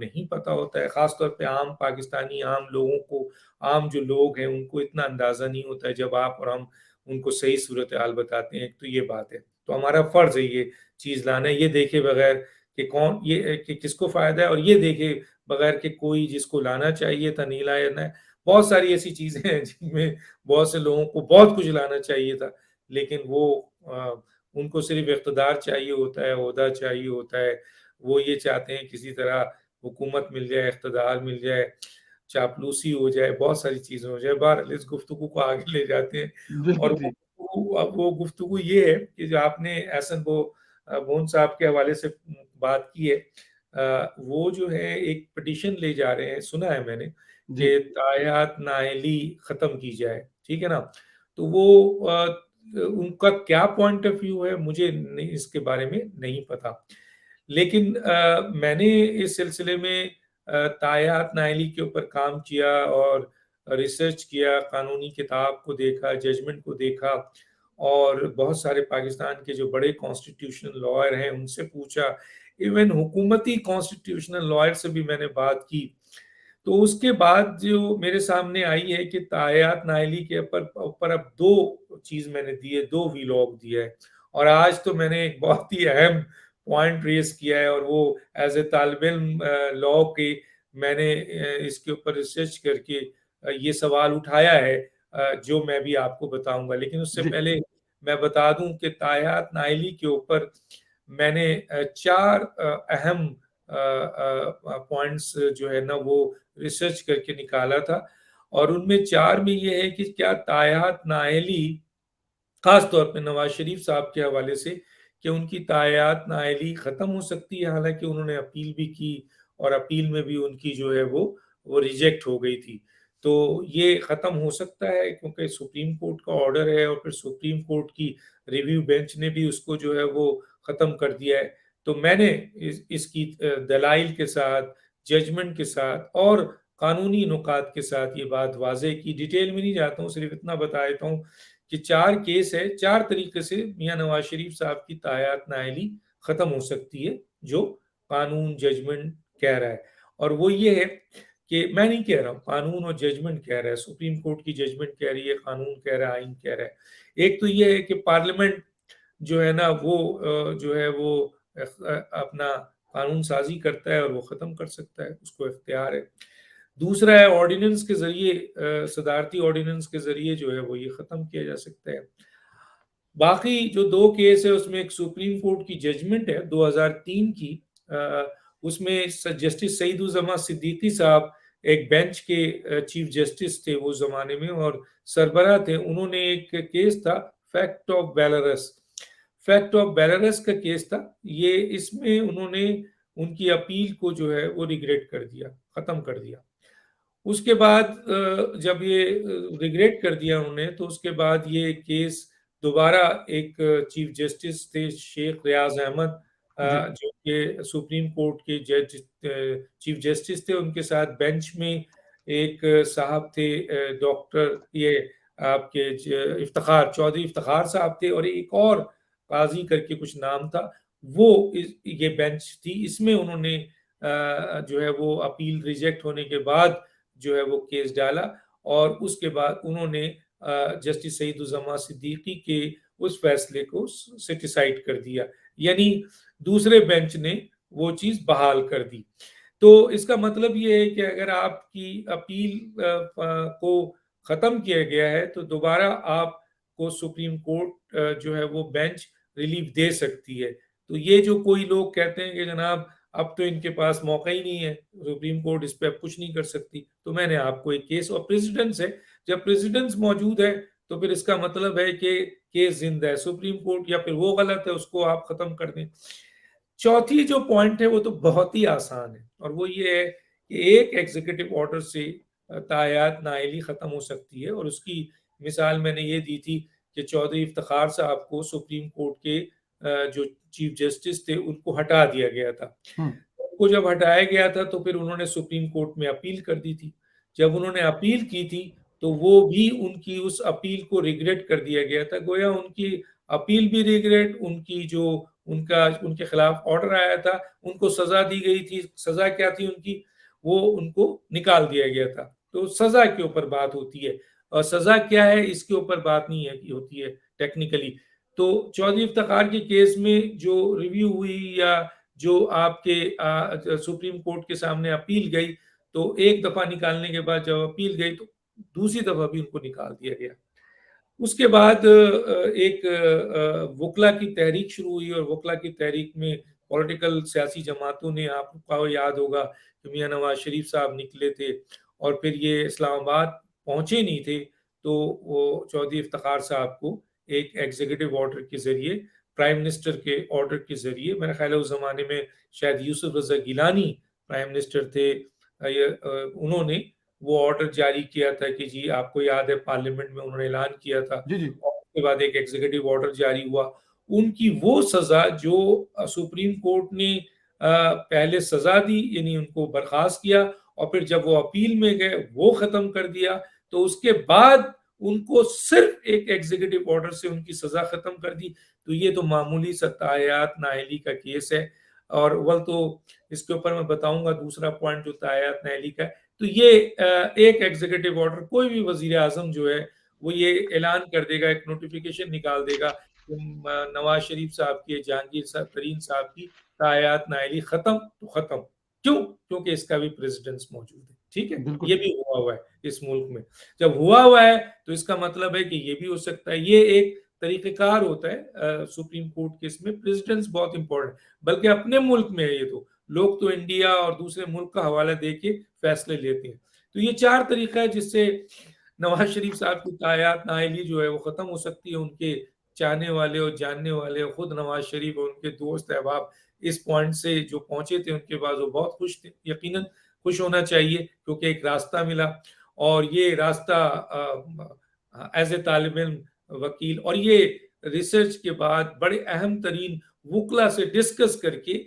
नहीं पता होता है, खासतौर पे आम पाकिस्तानी आम लोगों को, आम जो लोग हैं उनको इतना अंदाजा नहीं होता है जब आप और हम उनको सही सूरत हाल बताते हैं। तो ये बात है, तो हमारा फर्ज है ये चीज लाना, ये देखे बगैर कि कौन ये कि किसको फायदा है, और ये देखे बगैर कि कोई जिसको लाना चाहिए था नहीं लाया ना। बहुत सारी ऐसी चीजें हैं जिनमें बहुत से लोगों को बहुत कुछ लाना चाहिए था, लेकिन वो उनको सिर्फ इक़्तिदार चाहिए होता है, ओहदा चाहिए होता है। वो ये चाहते हैं किसी तरह हुकूमत मिल जाए, इक़्तिदार मिल जाए, चापलूसी हो जाए, बहुत सारी चीज़ें हो जाए। बहरहाल इस गुफ्तगू को आगे ले जाते हैं। और बिल्कुल जी। वो गुफ्तगू ये है कि जो आपने एहसन बोन साहब के हवाले से बात की है, वो जो है एक पिटीशन ले जा रहे हैं, सुना है मैंने जी। कि तायात नाअहली ख़त्म की जाए, ठीक है ना? तो वो उनका क्या पॉइंट ऑफ व्यू है मुझे नहीं, इसके बारे में नहीं पता। लेकिन मैंने इस सिलसिले में तायात नाअहली के ऊपर काम किया और रिसर्च किया, कानूनी किताब को देखा, जजमेंट को देखा, और बहुत सारे पाकिस्तान के जो बड़े कॉन्स्टिट्यूशनल लॉयर हैं उनसे पूछा, इवन हुकूमती कॉन्स्टिट्यूशनल लॉयर से भी मैंने बात की। तो उसके बाद जो मेरे सामने आई है कि तायात नाअहली के ऊपर अब दो चीज मैंने दी है, दो वीलॉग दिया है। और आज तो मैंने एक बहुत ही अहम पॉइंट रेस किया है, और वो एज ए तालिब इल्म लॉ के मैंने इसके ऊपर रिसर्च करके ये सवाल उठाया है, जो मैं भी आपको बताऊंगा। लेकिन उससे जी। पहले मैं बता दूं कि तायात नाअहली के ऊपर मैंने चार अहम पॉइंट्स जो है ना वो रिसर्च करके निकाला था। और उनमें चार में ये है कि क्या तायात नाअहली, खास तौर पे नवाज शरीफ साहब के हवाले से, कि उनकी तायात नाअहली खत्म हो सकती है, हालांकि उन्होंने अपील भी की और अपील में भी उनकी जो है वो रिजेक्ट हो गई थी। तो ये खत्म हो सकता है क्योंकि सुप्रीम कोर्ट का ऑर्डर है, और फिर सुप्रीम कोर्ट की रिव्यू बेंच ने भी उसको जो है वो खत्म कर दिया है। तो मैंने इसकी दलाइल के साथ, जजमेंट के साथ और कानूनी नुकात के साथ ये बात वाजे की। डिटेल में नहीं जाता हूँ, सिर्फ इतना बता देता हूँ कि चार केस है, चार तरीके से मियां नवाज शरीफ साहब की तायात नाअहली खत्म हो सकती है, जो कानून जजमेंट कह रहा है। और वो ये है कि मैं नहीं कह रहा हूँ, कानून और जजमेंट कह रहा है, सुप्रीम कोर्ट की जजमेंट कह रही है, कानून कह रहा है, आइन कह रहा है। एक तो ये है कि पार्लियामेंट जो है ना वो जो है वो अपना कानून साजी करता है और वो खत्म कर सकता है, उसको इख्तियार है। दूसरा है ऑर्डिनेंस के जरिए, सदारती ऑर्डिनेंस के जरिए जो है वो ये खत्म किया जा सकता है। बाकी जो दो केस है उसमें एक सुप्रीम कोर्ट की जजमेंट है 2003 की, उसमें जस्टिस सईदुज़्ज़मा सिद्दीकी साहब एक बेंच के चीफ जस्टिस थे वो जमाने में और सरबराह थे। उन्होंने एक केस था fact of Belarus, fact of Belarus का केस था ये। इसमें उन्होंने उनकी अपील को जो है वो रिग्रेट कर दिया, खत्म कर दिया। उसके बाद जब ये रिग्रेट कर दिया उन्होंने, तो उसके बाद ये केस दोबारा एक चीफ जस्टिस थे शेख रियाज अहमद, जी। जो कि सुप्रीम कोर्ट के जज चीफ जस्टिस थे, उनके साथ बेंच में एक साहब थे, डॉक्टर ये आपके इफ्तिखार चौधरी इफ्तिखार साहब थे, और एक और काजी करके कुछ नाम था। ये बेंच थी, इसमें उन्होंने जो है वो अपील रिजेक्ट होने के बाद जो है वो केस डाला, और उसके बाद उन्होंने जस्टिस सईदुज़्ज़मा सिद्दीकी के उस फैसले को सेटिसाइड कर दिया, यानी दूसरे बेंच ने वो चीज बहाल कर दी। तो इसका मतलब ये है कि अगर आपकी अपील को खत्म किया गया है तो दोबारा आपको सुप्रीम कोर्ट जो है वो बेंच रिलीफ दे सकती है। तो ये जो कोई लोग कहते हैं कि जनाब अब तो इनके पास मौका ही नहीं है, सुप्रीम कोर्ट इस पे अब कुछ नहीं कर सकती, तो मैंने आपको एक केस और प्रेसिडेंस है, जब प्रेसिडेंस मौजूद है तो फिर इसका मतलब है कि केस जिंदा है, सुप्रीम कोर्ट या फिर वो गलत है उसको आप खत्म कर दें। चौथी जो पॉइंट है वो तो बहुत ही आसान है, और वो ये है कि एक एग्जीक्यूटिव ऑर्डर से तायात नाअहली खत्म हो सकती है। और उसकी मिसाल मैंने ये दी थी कि चौधरी इफ्तिखार साहब को सुप्रीम कोर्ट के जो चीफ जस्टिस थे उनको हटा दिया गया था। हम्म। उनको जब हटाया गया था तो फिर उन्होंने सुप्रीम कोर्ट में अपील कर दी थी। जब उन्होंने अपील की थी तो वो भी उनकी उस अपील को रिग्रेट कर दिया गया था, गोया उनकी अपील भी रिग्रेट, उनकी जो उनके खिलाफ ऑर्डर आया था, उनको सजा दी गई थी। सजा क्या थी उनकी? वो उनको निकाल दिया गया था। तो सजा के ऊपर बात होती है, और सजा क्या है इसके ऊपर बात नहीं है कि होती है टेक्निकली। तो चौधरी इफ्तिखार के केस में जो रिव्यू हुई, या जो आपके सुप्रीम कोर्ट के सामने अपील गई, तो एक दफा निकालने के बाद जब अपील गई तो दूसरी दफा भी उनको निकाल दिया गया। उसके बाद एक वकला की तहरीक शुरू हुई, और वकला की तहरीक में पॉलिटिकल सियासी जमातों ने, आपको याद होगा कि मियां नवाज शरीफ साहब निकले थे, और फिर ये इस्लामाबाद पहुंचे नहीं थे, तो वो चौधरी इफ्तिखार साहब को एक एग्जीक्यूटिव ऑर्डर के जरिए, प्राइम मिनिस्टर के ऑर्डर के जरिए, मेरा ख्याल है उस जमाने में शायद यूसुफ रजा गिलानी प्राइम मिनिस्टर थे, उन्होंने वो ऑर्डर जारी किया था कि जी, आपको याद है पार्लियामेंट में उन्होंने ऐलान किया था, जी जी। और उसके बाद एक एग्जीक्यूटिव ऑर्डर जारी हुआ। उनकी वो सजा जो सुप्रीम कोर्ट ने पहले सजा दी, यानी उनको बर्खास्त किया, और फिर जब वो अपील में गए वो खत्म कर दिया, तो उसके बाद उनको सिर्फ एक एग्जीक्यूटिव ऑर्डर से उनकी सजा खत्म कर दी। तो ये तो मामूली सा तायात नाअहली का केस है। और वल तो इसके ऊपर मैं बताऊंगा दूसरा पॉइंट जो तायात नाअहली का है। तो ये एक एग्जीक्यूटिव ऑर्डर, कोई भी वजीर आजम जो है वो ये ऐलान कर देगा, एक नोटिफिकेशन निकाल देगा कि नवाज शरीफ साहब की, जहांगीर तरीन साहब की तायात नाअहली खत्म, तो खत्म। क्यों? क्योंकि इसका भी प्रेसिडेंस मौजूद है। ठीक है, बिल्कुल। ये भी हुआ है इस मुल्क में। जब हुआ है तो इसका मतलब है कि ये भी हो सकता है। ये एक तरीकेकार होता है सुप्रीम कोर्ट केस में। प्रेसिडेंस बहुत इंपॉर्टेंट, बल्कि अपने मुल्क में है ये तो। लोग तो इंडिया और दूसरे मुल्क का हवाला दे के फैसले लेते हैं। तो ये चार तरीका है जिससे नवाज शरीफ साहब की तायात नाअहली जो है वो खत्म हो सकती है। उनके चाहने वाले और जानने वाले, खुद नवाज शरीफ और उनके दोस्त अहबाब इस पॉइंट से जो पहुंचे थे उनके बाद, वो बहुत खुश थे। यकीनन खुश होना चाहिए, क्योंकि एक रास्ता मिला, और ये रास्ता एज ए तालिब इल्म, वकील, और ये रिसर्च के बाद बड़े अहम तरीन वकला से डिस्कस करके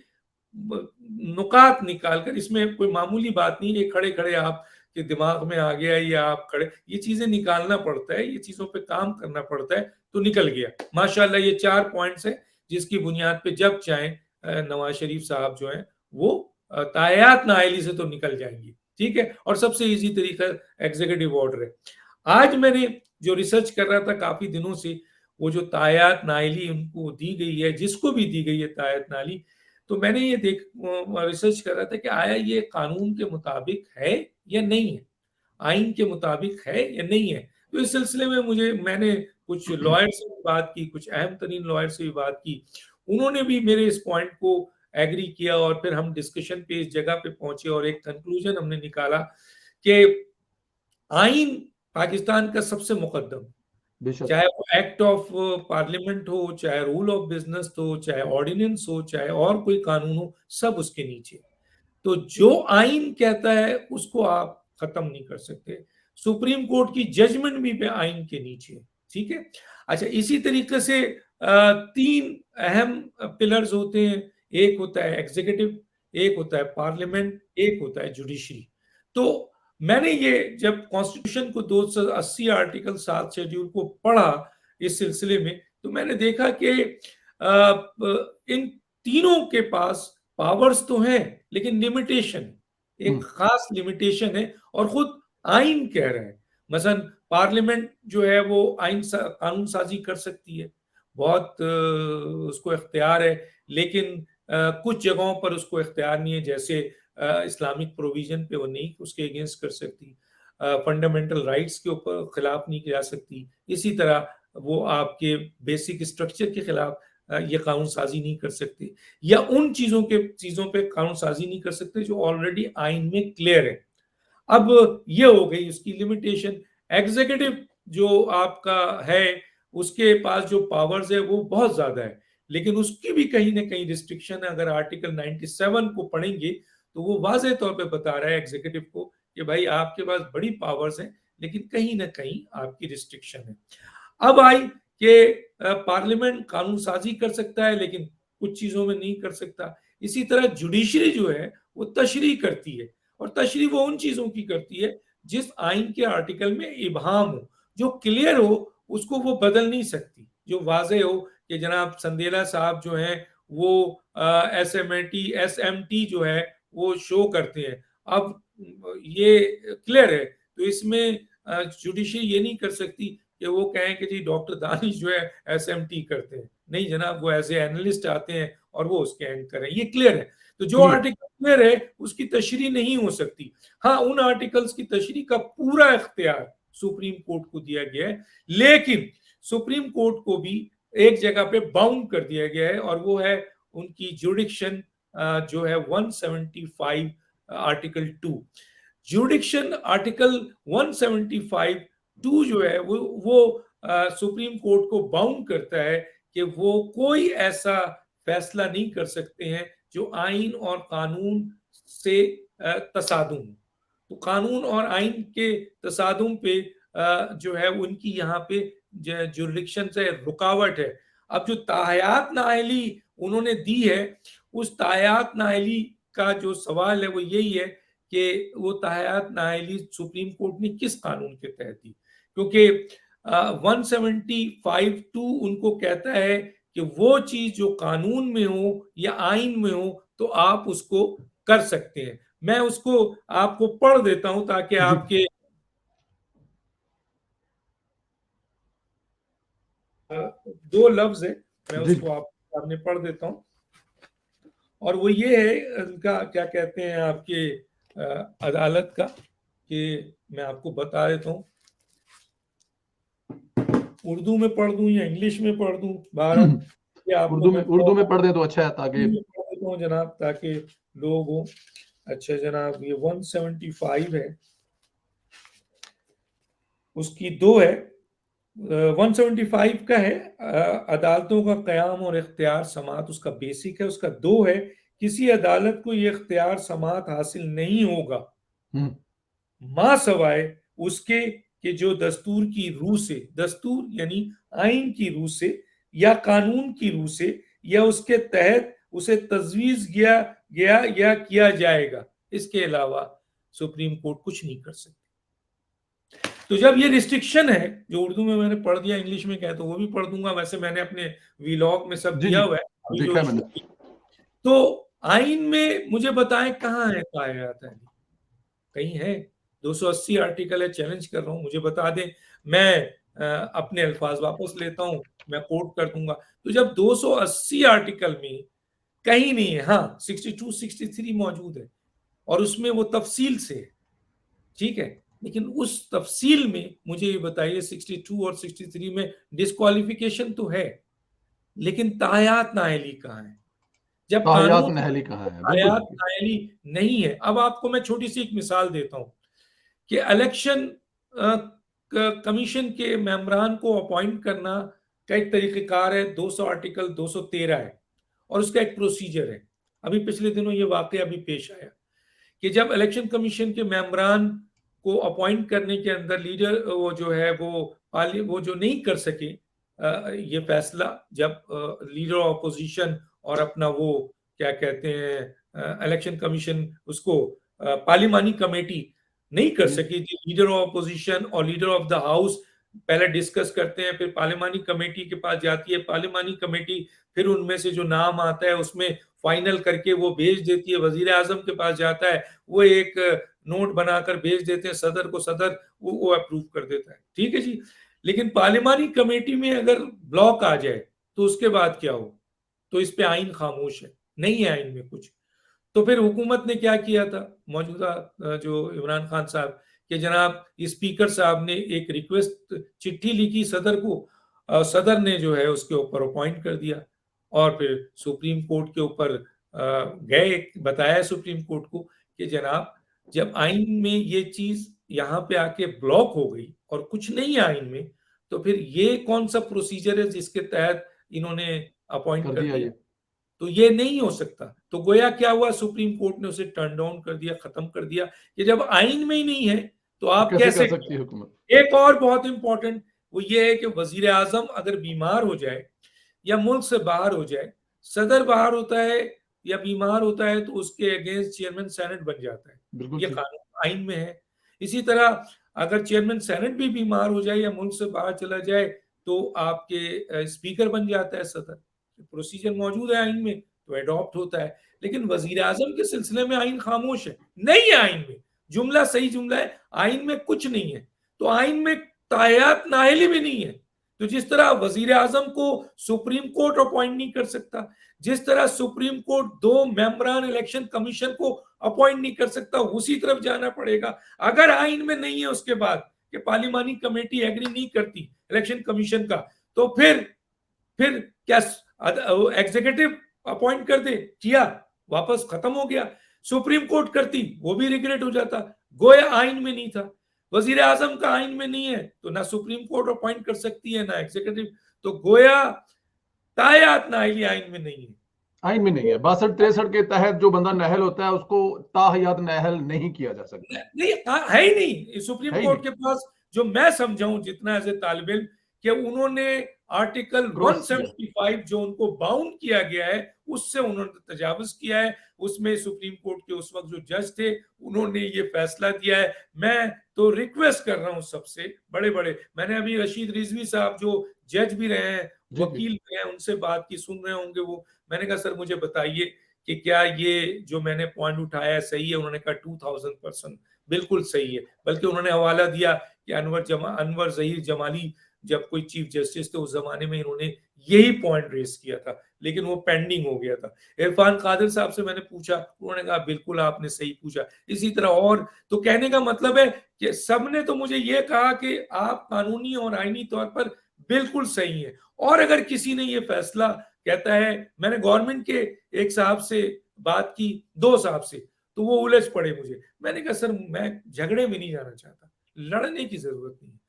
नुकात निकालकर, इसमें कोई मामूली बात नहीं है खड़े खड़े आप के दिमाग में आ गया, या आप खड़े, ये चीजें निकालना पड़ता है, ये चीजों पे काम करना पड़ता है, तो निकल गया माशाल्लाह। ये चार पॉइंट्स है जिसकी बुनियाद पे जब चाहे नवाज शरीफ साहब जो है वो तायात नाअहली से तो निकल जाएंगे। ठीक है, और सबसे इजी तरीका एग्जीक्यूटिव ऑर्डर है। आज मैंने जो रिसर्च कर रहा था काफी दिनों से, वो जो तायात नाअहली उनको दी गई है, जिसको भी दी गई है तायात नाअहली, तो मैंने ये रिसर्च कर रहा था कि आया ये कानून के मुताबिक है या नहीं है, आइन के मुताबिक है या नहीं है। तो इस सिलसिले में मैंने कुछ लॉयर से भी बात की, कुछ अहम तरीन लॉयर से भी बात की। उन्होंने भी मेरे इस पॉइंट को एग्री किया, और फिर हम डिस्कशन पे इस जगह पे पहुंचे, और एक कंक्लूजन हमने निकाला कि आइन पाकिस्तान का सबसे मुकद्दम, बेशक। चाहे वो एक्ट ऑफ पार्लियामेंट हो, चाहे रूल ऑफ बिजनेस हो, चाहे ऑर्डिनेंस हो, चाहे और कोई कानून हो, सब उसके नीचे। तो जो आइन कहता है उसको आप खत्म नहीं कर सकते। सुप्रीम कोर्ट की जजमेंट भी पे आइन के नीचे है। ठीक है, अच्छा, इसी तरीके से तीन अहम पिलर्स होते हैं। एक होता है एग्जीक्यूटिव, एक होता है पार्लियामेंट, एक होता है जुडिशरी। तो मैंने ये जब कॉन्स्टिट्यूशन को 280 आर्टिकल 7 शेड्यूल को पढ़ा इस सिलसिले में, तो मैंने देखा कि इन तीनों के पास पावर्स तो हैं, लेकिन लिमिटेशन, एक खास लिमिटेशन है, और खुद आइन कह रहा है। मसलन पार्लियामेंट जो है वो कानून साजी कर सकती है, बहुत उसको इख्तियार है, लेकिन कुछ जगहों पर उसको इख्तियार नहीं है, जैसे इस्लामिक प्रोविजन पे वो नहीं उसके अगेंस्ट कर सकती, फंडामेंटल राइट्स के ऊपर खिलाफ नहीं जा सकती, इसी तरह वो आपके बेसिक स्ट्रक्चर के खिलाफ ये कानून साजी नहीं कर सकते, या उन चीजों पे कानून साजी नहीं कर सकते जो ऑलरेडी आइन में क्लियर है। अब ये हो गई उसकी लिमिटेशन। एग्जीक्यूटिव जो आपका है, उसके पास जो पावर्स है वो बहुत ज्यादा है, लेकिन उसकी भी कहीं ना कहीं रिस्ट्रिक्शन है। अगर आर्टिकल 97 को पढ़ेंगे तो वो वाज़ेह तौर पे बता रहा है एग्जीक्यूटिव को कि भाई आपके पास बड़ी पावर्स हैं, लेकिन कहीं ना कहीं आपकी रिस्ट्रिक्शन है। अब आई कि पार्लियामेंट कानून साजी कर सकता है, लेकिन कुछ चीजों में नहीं कर सकता। इसी तरह जुडिशरी जो है वो तशरीह करती है, और तशरीह वो उन चीजों की करती है जिस आइन के आर्टिकल में इबहाम हो, जो क्लियर हो, उसको वो बदल नहीं सकती। जो वाजे हो कि जनाब संदेला साहब जो हैं वो SMT जो है वो शो करते हैं। अब ये क्लियर है, तो इसमें जुडिशरी ये नहीं कर सकती कि वो कहें कि जी डॉक्टर दानिश जो है SMT करते हैं। नहीं जनाब, वो एज ए एनालिस्ट आते हैं और वो उसके एंड करें, ये क्लियर है। तो जो क्लियर आर्टिकल क्लियर है उसकी तशरीह नहीं हो सकती। हाँ, उन आर्टिकल्स की तशरीह का पूरा इख्तियार सुप्रीम कोर्ट को दिया गया है, लेकिन सुप्रीम कोर्ट को भी एक जगह पे बाउंड कर दिया गया है, और वो है उनकी जुडिक्शन जो है 175 आर्टिकल 2। जुडिक्शन आर्टिकल 175 2 जो है वो सुप्रीम कोर्ट को बाउंड करता है कि वो कोई ऐसा फैसला नहीं कर सकते हैं जो आइन और कानून से तसादुम। तो कानून और आइन के तसादुम पे जो है उनकी यहाँ पे जुरिडिक्शन से रुकावट है। अब जो ताहयात नाअहली उन्होंने दी है, उस ताहयात नाअहली का जो सवाल है वो यही है कि वो ताहयात नाअहली सुप्रीम कोर्ट ने किस कानून के तहत दी, क्योंकि 175(2) उनको कहता है कि वो चीज जो कानून में हो या आइन में हो तो आप उसको कर सकते हैं। मैं उसको आपको पढ़ देता हूं ताकि जी आपके दो लफ्ज है, मैं जी उसको आप सामने पढ़ देता हूं। और वो ये है, इनका क्या कहते हैं आपके अदालत का, कि मैं आपको बता देता हूं, उर्दू में पढ़ दूं या इंग्लिश में पढ़ दूं, बहरहाल ये आपको मैं उर्दू में पढ़ दे तो अच्छा है, ताकि पढ़ देता हूं जनाब, ताकि लोग हो। अच्छा जनाब, ये 175 है, उसकी दो है। 175 का है अदालतों का क़याम और इख्तियार समात, उसका बेसिक है। उसका दो है, किसी अदालत को ये इख्तियार समात हासिल नहीं होगा मा सवाए उसके कि जो दस्तूर की रूह से, दस्तूर यानी आइन की रूह से या कानून की रूह से या उसके तहत उसे तजवीज किया गया या किया जाएगा, इसके अलावा सुप्रीम कोर्ट कुछ नहीं कर सकती। तो जब ये रिस्ट्रिक्शन है, जो उर्दू में मैंने पढ़ दिया, इंग्लिश में कहे तो वो भी पढ़ दूंगा, वैसे मैंने अपने वीलॉग में सब जी दिया जी हुआ है अभी जो देखा है इशू। मैंने। तो आइन में मुझे बताएं कहाँ है ताहयात नाअहली, कहीं है? 280 आर्टिकल है, चैलेंज कर रहा हूं, मुझे बता दें। मैं अपने अल्फाज वापस लेता हूं, मैं कोट कर दूंगा। तो जब 280 आर्टिकल में कहीं नहीं है, हाँ 62 63 मौजूद है और उसमें वो तफसील से है, ठीक है, लेकिन उस तफसील में मुझे ये बताइए 62 और 63 में डिस्क्वालिफिकेशन तो है, लेकिन ताहयात नाअहली कहाँ है? जब ताहयात कानून नाअहली कहाँ है, बिल्कुल ताहयात बिल्कुल। नाअहली नहीं है। अब आपको मैं छोटी सी एक मिसाल देता हूं कि इलेक्शन कमीशन के मेंबरान को अपॉइंट करना का एक तरीक़ेकार है, 200 आर्टिकल 213 है और उसका एक प्रोसीजर है। अभी पिछले दिनों ये वाकया भी पेश आया कि जब इलेक्शन कमीशन के मेंबरान को अपॉइंट करने के अंदर लीडर वो जो है वो जो नहीं कर सके ये फैसला, जब लीडर ऑफ अपोजिशन और अपना वो क्या कहते हैं इलेक्शन कमीशन उसको पार्लिमानी कमेटी नहीं कर जी सकी थी, लीडर ऑफ अपोजिशन और लीडर ऑफ द हाउस पहले डिस्कस करते हैं, फिर पार्लिमानी कमेटी के पास जाती है, पार्लिमानी कमेटी फिर उनमें से जो नाम आता है उसमें फाइनल करके वो भेज देती है, वजीर आजम के पास जाता है, वो एक नोट बनाकर भेज देते हैं सदर को, सदर वो अप्रूव कर देता है, ठीक है जी। लेकिन पार्लिमानी कमेटी में अगर ब्लॉक आ जाए तो उसके बाद क्या हो? तो इस पे आइन खामोश है, नहीं है आइन में कुछ। तो फिर हुकूमत ने क्या किया था, मौजूदा जो इमरान खान साहब, कि जनाब स्पीकर साहब ने एक रिक्वेस्ट चिट्ठी लिखी सदर को, सदर ने जो है उसके ऊपर अपॉइंट कर दिया और फिर सुप्रीम कोर्ट के ऊपर गए, बताया सुप्रीम कोर्ट को कि जनाब जब आइन में ये चीज यहाँ पे आके ब्लॉक हो गई और कुछ नहीं है आइन में, तो फिर ये कौन सा प्रोसीजर है जिसके तहत इन्होंने अपॉइंट कर कर दिया दिया? ये। तो ये नहीं हो सकता। तो गोया क्या हुआ, सुप्रीम कोर्ट ने उसे टर्न डाउन कर दिया, खत्म कर दिया कि जब आइन में ही नहीं है तो तो आप कैसे कर कैसे सकती है करें? हुकूमत? एक और बहुत इंपॉर्टेंट वो ये है कि वजीर आजम अगर बीमार हो जाए या मुल्क से बाहर हो जाए, सदर बाहर होता है या बीमार होता है, तो उसके अगेंस्ट चेयरमैन सेनेट बन जाता है, बिल्कुल ये ठीक। कानून आइन में है। इसी तरह अगर चेयरमैन सेनेट भी बीमार हो जाए या मुल्क से बाहर चला जाए तो आपके स्पीकर बन जाता है सदर। प्रोसीजर मौजूद है आइन में तो एडॉप्ट होता है। लेकिन वजीर आजम के सिलसिले में आइन खामोश है, नहीं है आइन में। जुमला सही जुमला है, आइन में कुछ नहीं है। तो आइन में तायात नाअहली भी नहीं है। तो जिस तरह वजीर आजम को सुप्रीम कोर्ट अपॉइंट नहीं कर सकता, जिस तरह सुप्रीम कोर्ट 2 मेंबरान इलेक्शन कमीशन को अपॉइंट नहीं कर सकता, उसी तरफ जाना पड़ेगा। अगर आइन में नहीं है उसके बाद कि पार्लिमानी कमेटी एग्री नहीं करती इलेक्शन कमीशन का, तो फिर क्या एग्जीक्यूटिव अपॉइंट कर दे, किया, वापस खत्म हो गया। सुप्रीम कोर्ट करती, वो भी रिग्रेट हो जाता। गोया आइन में नहीं था, वजीर आजम का आइन में नहीं है, तो ना सुप्रीम कोर्ट अपॉइंट कर सकती है ना एग्जीक्यूटिव। तो गोया तायात नाअहली आइन में नहीं है। आइन में नहीं है। 62-63 के तहत जो बंदा नाअहल होता है उसको ताहयात नाअहल नहीं किया जा सकता। नहीं है ही नहीं सुप्रीम कोर्ट के पास, जो मैं समझाऊं जितना एज ए तालिब इल्म, कि उन्होंने आर्टिकल 175 जो उनको बाउंड किया गया है उससे उन्होंने तजावुज किया है। उसमें सुप्रीम कोर्ट के उस वक्त जो जज थे उन्होंने ये फैसला दिया है। मैं तो रिक्वेस्ट कर रहा हूं सबसे, बड़े बड़े, मैंने अभी रशीद रिजवी साहब जो जज भी रहे हैं, वकील भी हैं, उनसे बात की, सुन रहे होंगे वो। मैंने कहा सर मुझे बताइए कि क्या ये जो मैंने पॉइंट उठाया है सही है? उन्होंने कहा 2000% बिल्कुल सही है। बल्कि उन्होंने हवाला दिया कि अनवर जहीर जमाली जब कोई चीफ जस्टिस थे उस जमाने में इन्होंने यही पॉइंट रेस किया था, लेकिन वो पेंडिंग हो गया था। इरफान कादिर साहब से मैंने पूछा, उन्होंने कहा बिल्कुल आपने सही पूछा। इसी तरह और, तो कहने का मतलब है कि सबने तो मुझे ये कहा कि आप कानूनी और आईनी तौर पर बिल्कुल सही है। और अगर किसी ने ये फैसला कहता है, मैंने गवर्नमेंट के एक साहब से बात की, 2 साहब से, तो वो उलझ पड़े मुझे। मैंने कहा सर मैं झगड़े में नहीं जाना चाहता, लड़ने की जरूरत नहीं है,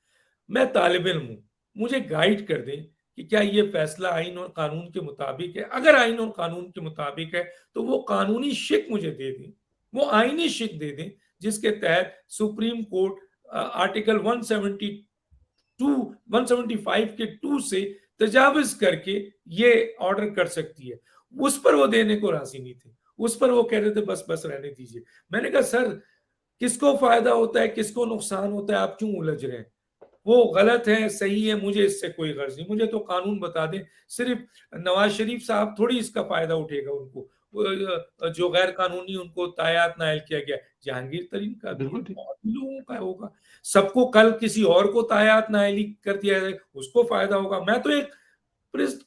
मैं तालिब इल्म हूं, मुझे गाइड कर दें कि क्या ये फैसला आइन और कानून के मुताबिक है। अगर आइन और कानून के मुताबिक है तो वो कानूनी शिक मुझे दे दें, वो आईनी शिक दे दें, जिसके तहत सुप्रीम कोर्ट आर्टिकल 175 के 2 से तजाविज करके ये ऑर्डर कर सकती है। उस पर वो देने को राजी नहीं थे, उस पर वो कह रहे थे बस बस रहने दीजिए। मैंने कहा सर किसको फायदा होता है, किसको नुकसान होता है, आप क्यों उलझ रहे हैं? वो गलत है सही है, मुझे इससे कोई गर्ज नहीं, मुझे तो कानून बता दें। सिर्फ नवाज शरीफ साहब थोड़ी इसका फायदा उठेगा, उनको जो गैर कानूनी उनको तायात नायल किया गया, जहांगीर तरीन का भी और भी लोगों का होगा। सबको कल किसी और को तायात नायली कर दिया जाए, उसको फायदा होगा। मैं तो एक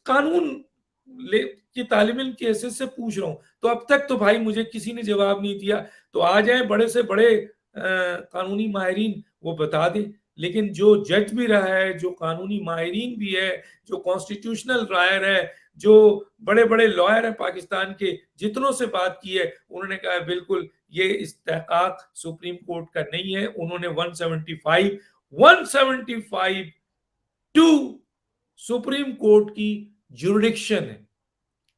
कानून की तालिब इल्म की हैसियत से पूछ रहा हूं। तो अब तक तो भाई मुझे किसी ने जवाब नहीं दिया। तो आ जाए बड़े से बड़े कानूनी माहिरीन, वो बता दें। लेकिन जो जज भी रहा है, जो कानूनी माहिरीन भी है, जो कॉन्स्टिट्यूशनल लॉयर है, जो बड़े बड़े लॉयर हैं पाकिस्तान के, जितनों से बात की है, उन्होंने कहा बिल्कुल ये इस्तेहकाक सुप्रीम कोर्ट का नहीं है। उन्होंने 175 टू सुप्रीम कोर्ट की जुरिडिक्शन है,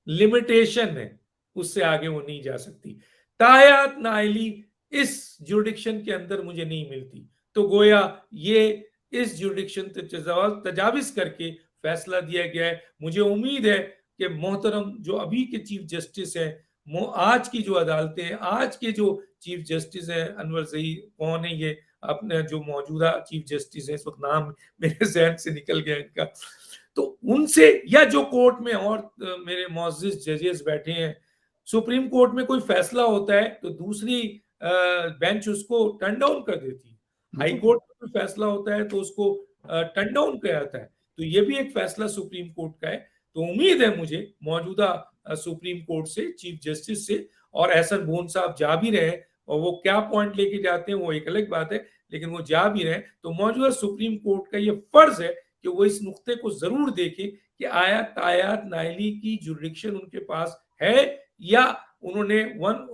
लिमिटेशन है, उससे आगे वो नहीं जा सकती। तायात नाइली इस जुरिडिक्शन के अंदर मुझे नहीं मिलती। तो गोया ये इस जुरिडिक्शन तजाविज करके फैसला दिया गया है। मुझे उम्मीद है कि मोहतरम जो अभी के चीफ जस्टिस हैं, आज की जो अदालतें हैं, आज के जो चीफ जस्टिस हैं, अनवर ज़हीर कौन है ये, अपने जो मौजूदा चीफ जस्टिस है, इस वक्त नाम मेरे जहन से निकल गया इनका, तो उनसे या जो कोर्ट में और मेरे मुअज़्ज़िज़ जजेस बैठे हैं, सुप्रीम कोर्ट में कोई फैसला होता है तो दूसरी बेंच उसको टर्न डाउन कर देती है। हाई कोर्ट में कोई फैसला होता है तो उसको टर्न डाउन किया जाता है। तो ये भी एक फैसला सुप्रीम कोर्ट का है। तो उम्मीद है मुझे मौजूदा सुप्रीम कोर्ट से, चीफ जस्टिस से, और एहसन बोन साहब जा भी रहे, और वो क्या पॉइंट लेके जाते हैं वो एक अलग बात है, लेकिन वो जा भी रहे, तो मौजूदा सुप्रीम कोर्ट का ये फर्ज है कि वो इस नुक्ते को जरूर देखें कि आया तायात नाइली की जुरिडिक्शन उनके पास है, या उन्होंने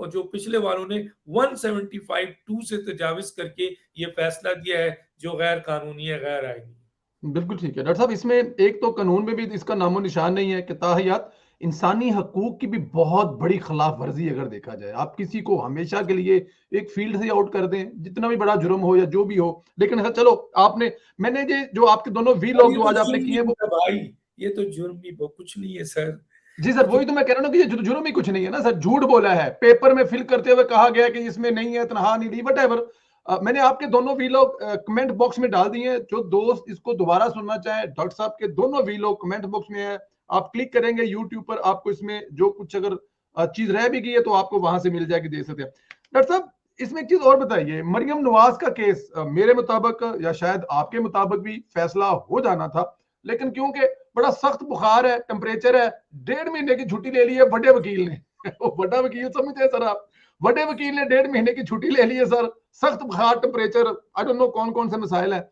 जो पिछले वालों ने 175(2) से तजाविज करके ये फैसला दिया है जो गैर कानूनी है, गैर आईनी। बिल्कुल ठीक है डॉक्टर साहब। इसमें एक तो कानून में भी इसका नामो निशान नहीं है कि ताहयात इंसानी हकूक की भी बहुत बड़ी खिलाफ वर्जी अगर देखा जाए। आप किसी को हमेशा के लिए एक फील्ड से आउट कर दें, जितना भी बड़ा जुर्म हो या जो भी हो, लेकिन अच्छा चलो आपने, मैंने ये जो आपके दोनों वीलॉग जो आज आपने किए वो, भाई ये तो जुर्म भी कुछ नहीं है सर। जी सर, वही तो मैं कह रहा हूँ कि ये जुर्म ही कुछ नहीं है ना सर। झूठ बोला है, पेपर में फिल करते हुए कहा गया कि इसमें नहीं है, तनहा नहीं ली, वटएवर। मैंने आपके दोनों वीलॉग कमेंट बॉक्स में डाल दिए हैं। जो दोस्त इसको दोबारा सुनना चाहे, डॉक्टर साहब के दोनों वीलॉग कमेंट बॉक्स में है, आप क्लिक करेंगे यूट्यूब पर, आपको इसमें जो कुछ अगर चीज रह भी गई है तो आपको वहां से मिल जाएगी, देख सकते हैं। डॉक्टर साहब, इसमें एक चीज और बताइए, मरियम नवाज का केस मेरे मुताबिक या शायद आपके मुताबिक भी फैसला हो जाना था, लेकिन क्योंकि बड़ा सख्त बुखार है, टेम्परेचर है, 1.5 महीने की छुट्टी ले ली है बड़े वकील ने वो बड़ा वकील समझते हैं सर आप, बड़े वकील ने 1.5 महीने की छुट्टी ले ली है सर, सख्त बुखार, टेम्परेचर, आई डोंट नो कौन कौन से मसाइल है।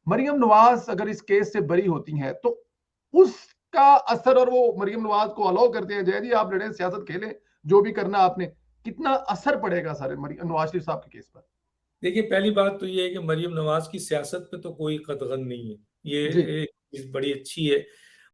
मरियम नवाज अगर इस केस से बरी होती हैं तो उसका असर, और वो मरियम नवाज को अलाउ करते हैं, जय जी आप लड़े, सियासत खेलें, जो भी करना आपने, कितना असर पड़ेगा सर नवाज शरीफ साहब के केस पर? देखिए, पहली बात तो ये है कि मरियम नवाज की सियासत पे तो कोई कतगन नहीं है। ये जी। एक चीज बड़ी अच्छी है